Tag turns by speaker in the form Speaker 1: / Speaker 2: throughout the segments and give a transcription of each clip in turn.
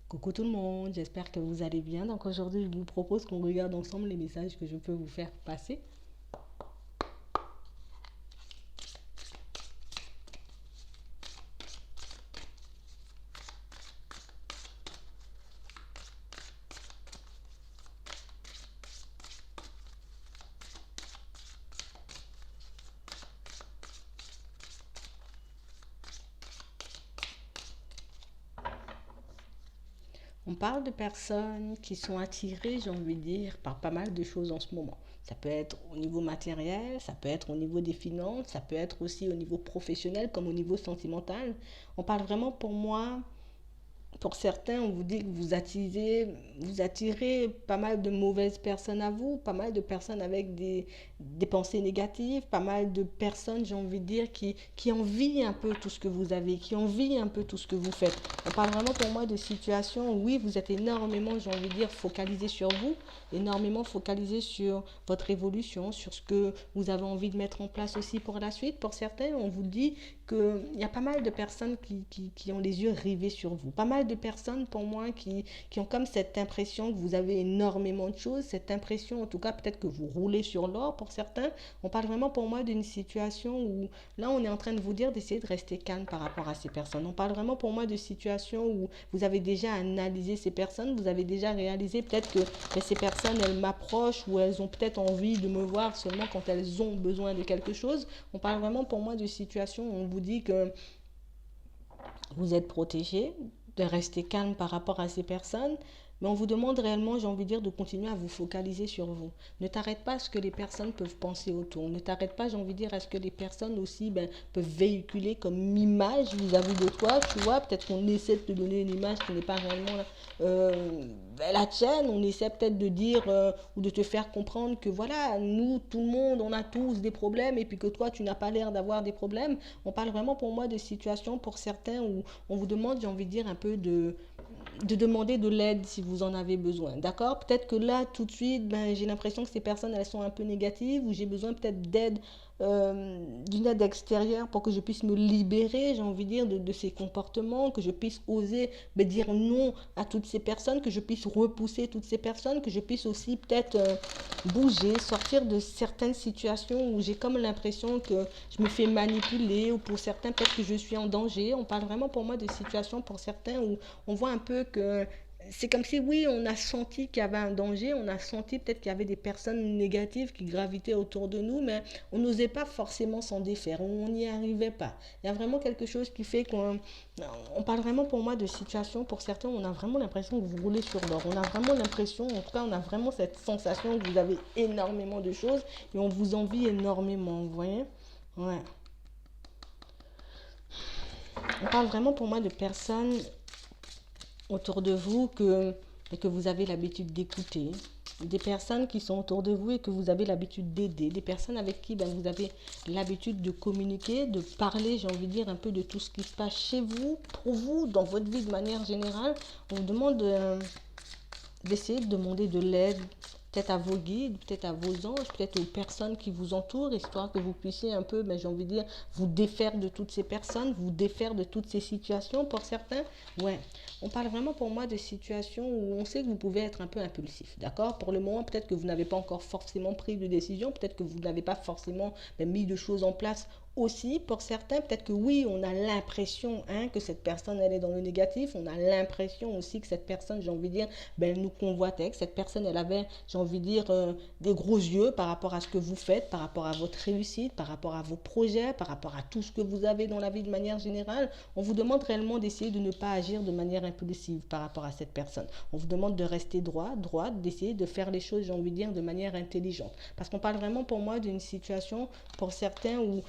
Speaker 1: Coucou tout le monde, j'espère que vous allez bien. Donc aujourd'hui, je vous propose qu'on regarde ensemble les messages que je peux vous faire passer. On parle de personnes qui sont attirées, j'ai envie de dire, par pas mal de choses en ce moment. Ça peut être au niveau matériel, ça peut être au niveau des finances, ça peut être aussi au niveau professionnel comme au niveau sentimental. On parle vraiment pour moi. Pour certains, on vous dit que vous attirez pas mal de mauvaises personnes à vous, pas mal de personnes avec des pensées négatives, pas mal de personnes, j'ai envie de dire, qui envient un peu tout ce que vous avez, qui envient un peu tout ce que vous faites. On parle vraiment pour moi de situations où, oui, vous êtes énormément, j'ai envie de dire, focalisé sur vous, énormément focalisé sur votre évolution, sur ce que vous avez envie de mettre en place aussi pour la suite. Pour certains, on vous dit qu'il y a pas mal de personnes qui ont les yeux rivés sur vous. Pas mal de personnes, pour moi, qui ont comme cette impression que vous avez énormément de choses, cette impression, en tout cas, peut-être que vous roulez sur l'or pour certains. On parle vraiment, pour moi, d'une situation où, là, on est en train de vous dire d'essayer de rester calme par rapport à ces personnes. On parle vraiment, pour moi, de situations où vous avez déjà analysé ces personnes, vous avez déjà réalisé peut-être que ces personnes, elles m'approchent ou elles ont peut-être envie de me voir seulement quand elles ont besoin de quelque chose. On parle vraiment, pour moi, de situations où on vous dit que vous êtes protégé, de rester calme par rapport à ces personnes, mais on vous demande réellement, j'ai envie de dire, de continuer à vous focaliser sur vous. Ne t'arrête pas à ce que les personnes peuvent penser autour. Ne t'arrête pas, j'ai envie de dire, à ce que les personnes aussi peuvent véhiculer comme image vis-à-vis de toi. Tu vois, peut-être qu'on essaie de te donner une image qui n'est pas réellement la tienne. On essaie peut-être de dire ou de te faire comprendre que voilà, nous, tout le monde, on a tous des problèmes et puis que toi, tu n'as pas l'air d'avoir des problèmes. On parle vraiment pour moi de situations pour certains où on vous demande, j'ai envie de dire, un peu de demander de l'aide si vous en avez besoin. D'accord? Peut-être que là, tout de suite, j'ai l'impression que ces personnes, elles sont un peu négatives ou j'ai besoin peut-être d'aide, d'une aide extérieure pour que je puisse me libérer, j'ai envie de dire, de ces comportements, que je puisse oser dire non à toutes ces personnes, que je puisse repousser toutes ces personnes, que je puisse aussi peut-être bouger, sortir de certaines situations où j'ai comme l'impression que je me fais manipuler ou pour certains peut-être que je suis en danger. On parle vraiment pour moi de situations pour certains où on voit un peu que c'est comme si, oui, on a senti qu'il y avait un danger, on a senti peut-être qu'il y avait des personnes négatives qui gravitaient autour de nous, mais on n'osait pas forcément s'en défaire, on n'y arrivait pas. Il y a vraiment quelque chose qui fait qu'on on parle vraiment pour moi de situations, pour certains, on a vraiment l'impression que vous roulez sur l'or. On a vraiment l'impression, en tout cas, on a vraiment cette sensation que vous avez énormément de choses et on vous envie énormément, vous voyez? Ouais. On parle vraiment pour moi de personnes autour de vous et que vous avez l'habitude d'écouter, des personnes qui sont autour de vous et que vous avez l'habitude d'aider, des personnes avec qui vous avez l'habitude de communiquer, de parler, j'ai envie de dire, un peu de tout ce qui se passe chez vous, pour vous, dans votre vie de manière générale. On vous demande d'essayer de demander de l'aide, peut-être à vos guides, peut-être à vos anges, peut-être aux personnes qui vous entourent, histoire que vous puissiez un peu, j'ai envie de dire, vous défaire de toutes ces personnes, vous défaire de toutes ces situations pour certains. Ouais, on parle vraiment pour moi de situations où on sait que vous pouvez être un peu impulsif, d'accord? Pour le moment, peut-être que vous n'avez pas encore forcément pris de décision, peut-être que vous n'avez pas forcément mis de choses en place aussi. Pour certains, peut-être que oui, on a l'impression que cette personne, elle est dans le négatif, on a l'impression aussi que cette personne, j'ai envie de dire, nous convoitait, que cette personne, elle avait, j'ai envie de dire, des gros yeux par rapport à ce que vous faites, par rapport à votre réussite, par rapport à vos projets, par rapport à tout ce que vous avez dans la vie de manière générale. On vous demande réellement d'essayer de ne pas agir de manière impulsive par rapport à cette personne. On vous demande de rester droite, d'essayer de faire les choses, j'ai envie de dire, de manière intelligente. Parce qu'on parle vraiment pour moi d'une situation, pour certains, où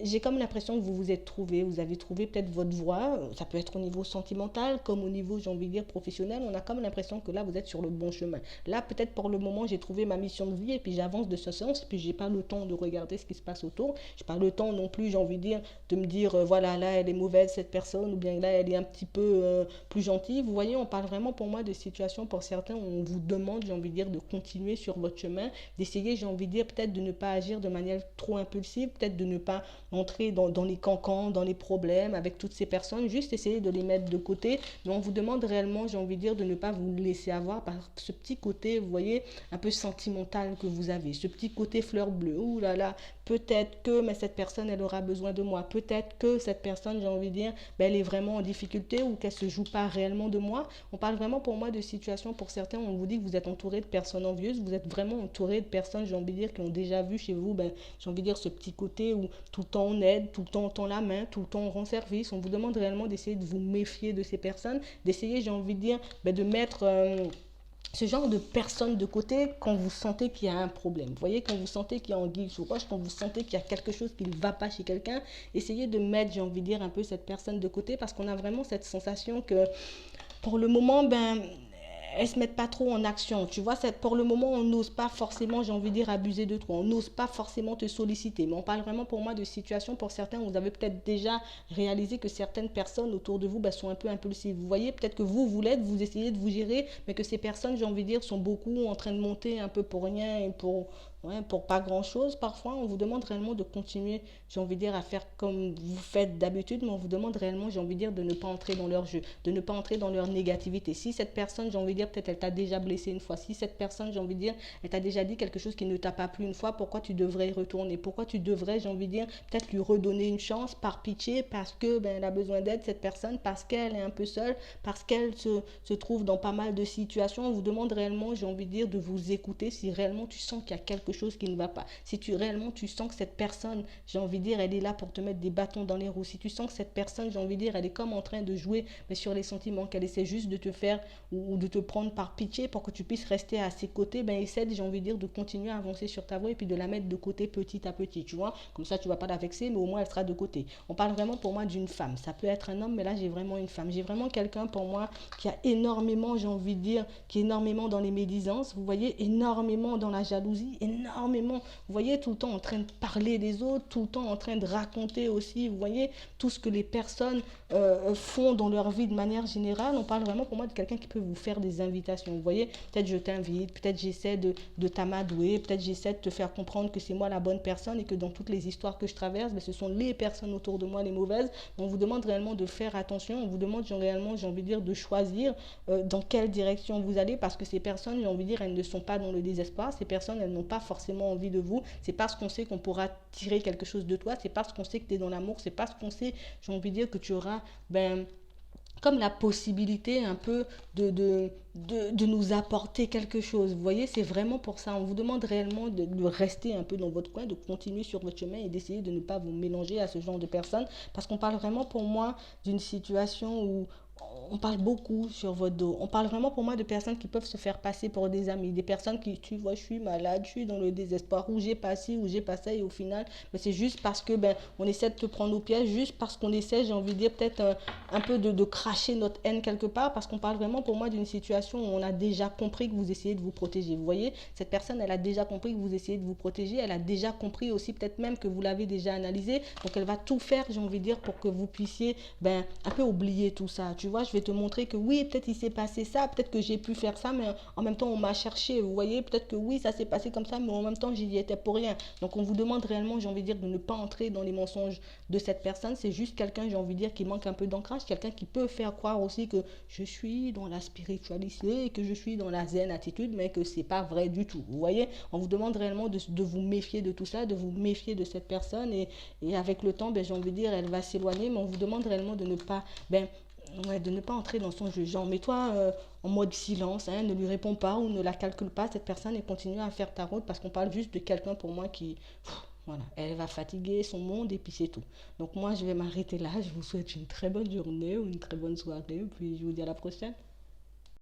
Speaker 1: j'ai comme l'impression que vous vous êtes trouvé, vous avez trouvé peut-être votre voie, ça peut être au niveau sentimental comme au niveau, j'ai envie de dire, professionnel, on a comme l'impression que là vous êtes sur le bon chemin. Là peut-être pour le moment j'ai trouvé ma mission de vie et puis j'avance de ce sens, puis j'ai pas le temps de regarder ce qui se passe autour, j'ai pas le temps non plus, j'ai envie de dire, de me dire voilà, là elle est mauvaise cette personne ou bien là elle est un petit peu plus gentille. Vous voyez, on parle vraiment pour moi de situations pour certains où on vous demande, j'ai envie de dire, de continuer sur votre chemin, d'essayer, j'ai envie de dire, peut-être de ne pas agir de manière trop impulsive, peut-être de ne pas entrer dans les cancans, dans les problèmes avec toutes ces personnes, juste essayer de les mettre de côté. Mais on vous demande réellement, j'ai envie de dire, de ne pas vous laisser avoir par ce petit côté, vous voyez, un peu sentimental que vous avez, ce petit côté fleur bleue. Ouh là là, peut-être que mais cette personne, elle aura besoin de moi. Peut-être que cette personne, j'ai envie de dire, ben, elle est vraiment en difficulté ou qu'elle ne se joue pas réellement de moi. On parle vraiment pour moi de situations, pour certains, on vous dit que vous êtes entouré de personnes envieuses, vous êtes vraiment entouré de personnes, j'ai envie de dire, qui ont déjà vu chez vous, ben, j'ai envie de dire, ce petit côté où tout le temps on aide, tout le temps on tend la main, tout le temps on rend service. On vous demande réellement d'essayer de vous méfier de ces personnes, d'essayer, j'ai envie de dire, ben, de mettre ce genre de personnes de côté quand vous sentez qu'il y a un problème. Vous voyez, quand vous sentez qu'il y a anguille sous roche, quand vous sentez qu'il y a quelque chose qui ne va pas chez quelqu'un, essayez de mettre, j'ai envie de dire, un peu cette personne de côté parce qu'on a vraiment cette sensation que pour le moment, ben, elles se mettent pas trop en action. Tu vois, pour le moment, on n'ose pas forcément, j'ai envie de dire, abuser de toi. On n'ose pas forcément te solliciter. Mais on parle vraiment pour moi de situations, pour certains, vous avez peut-être déjà réalisé que certaines personnes autour de vous ben, sont un peu impulsives. Vous voyez, peut-être que vous l'êtes, vous essayez de vous gérer, mais que ces personnes, j'ai envie de dire, sont beaucoup en train de monter un peu pour rien et pour pas grand-chose. Parfois, on vous demande réellement de continuer, j'ai envie de dire, à faire comme vous faites d'habitude, mais on vous demande réellement, j'ai envie de dire, de ne pas entrer dans leur jeu, de ne pas entrer dans leur négativité. Si cette personne, j'ai envie de dire, peut-être elle t'a déjà blessé une fois, si cette personne, j'ai envie de dire, elle t'a déjà dit quelque chose qui ne t'a pas plu une fois, pourquoi tu devrais y retourner? Pourquoi tu devrais, j'ai envie de dire, peut-être lui redonner une chance par pitié, parce que ben, elle a besoin d'aide, cette personne, parce qu'elle est un peu seule, parce qu'elle se trouve dans pas mal de situations. On vous demande réellement, j'ai envie de dire, de vous écouter si réellement tu sens qu'il y a quelque chose qui ne va pas. Si réellement tu sens que cette personne, j'ai envie de dire, elle est là pour te mettre des bâtons dans les roues. Si tu sens que cette personne, j'ai envie de dire, elle est comme en train de jouer mais sur les sentiments, qu'elle essaie juste de te faire ou de te prendre par pitié pour que tu puisses rester à ses côtés, ben essaie, j'ai envie de dire, de continuer à avancer sur ta voie et puis de la mettre de côté petit à petit, tu vois. Comme ça, tu vas pas la vexer, mais au moins elle sera de côté. On parle vraiment pour moi d'une femme. Ça peut être un homme, mais là, j'ai vraiment une femme. J'ai vraiment quelqu'un pour moi qui a énormément, j'ai envie de dire, qui est énormément dans les médisances, vous voyez, énormément dans la jalousie, énormément, vous voyez, tout le temps en train de parler des autres, tout le temps en train de raconter aussi, vous voyez, tout ce que les personnes font dans leur vie de manière générale. On parle vraiment pour moi de quelqu'un qui peut vous faire des invitations, vous voyez, peut-être je t'invite, peut-être j'essaie de t'amadouer, peut-être j'essaie de te faire comprendre que c'est moi la bonne personne et que dans toutes les histoires que je traverse, ben, ce sont les personnes autour de moi les mauvaises. On vous demande réellement de faire attention, on vous demande réellement, j'ai envie de dire, de choisir dans quelle direction vous allez parce que ces personnes, j'ai envie de dire, elles ne sont pas dans le désespoir, ces personnes, elles n'ont pas forcément envie de vous, c'est parce qu'on sait qu'on pourra tirer quelque chose de toi, c'est parce qu'on sait que tu es dans l'amour, c'est parce qu'on sait, j'ai envie de dire, que tu auras ben, comme la possibilité un peu de nous apporter quelque chose. Vous voyez, c'est vraiment pour ça. On vous demande réellement de rester un peu dans votre coin, de continuer sur votre chemin et d'essayer de ne pas vous mélanger à ce genre de personnes. Parce qu'on parle vraiment pour moi d'une situation où on parle beaucoup sur votre dos. On parle vraiment pour moi de personnes qui peuvent se faire passer pour des amis, des personnes qui, tu vois, je suis malade, je suis dans le désespoir, ou j'ai pas ci, ou j'ai pas ça, et au final, ben, c'est juste parce que ben, on essaie de te prendre au piège, juste parce qu'on essaie, j'ai envie de dire, peut-être un peu de cracher notre haine quelque part, parce qu'on parle vraiment pour moi d'une situation où on a déjà compris que vous essayez de vous protéger. Vous voyez, cette personne, elle a déjà compris que vous essayez de vous protéger, elle a déjà compris aussi peut-être même que vous l'avez déjà analysé, donc elle va tout faire, j'ai envie de dire, pour que vous puissiez ben, un peu oublier tout ça. Tu vois, je vais te montrer que oui, peut-être il s'est passé ça, peut-être que j'ai pu faire ça, mais en même temps, on m'a cherché. Vous voyez, peut-être que oui, ça s'est passé comme ça, mais en même temps, j'y étais pour rien. Donc, on vous demande réellement, j'ai envie de dire, de ne pas entrer dans les mensonges de cette personne. C'est juste quelqu'un, j'ai envie de dire, qui manque un peu d'ancrage, quelqu'un qui peut faire croire aussi que je suis dans la spiritualité, que je suis dans la zen attitude, mais que c'est pas vrai du tout. Vous voyez, on vous demande réellement de vous méfier de tout ça, de vous méfier de cette personne, et avec le temps, ben, j'ai envie de dire, elle va s'éloigner, mais on vous demande réellement de ne pas, ben, ouais, de ne pas entrer dans son jeu. Genre, mets-toi en mode silence, hein, ne lui réponds pas ou ne la calcule pas, cette personne, et continue à faire ta route parce qu'on parle juste de quelqu'un pour moi qui, voilà, elle va fatiguer son monde et puis c'est tout. Donc moi, je vais m'arrêter là. Je vous souhaite une très bonne journée ou une très bonne soirée, puis je vous dis à la prochaine.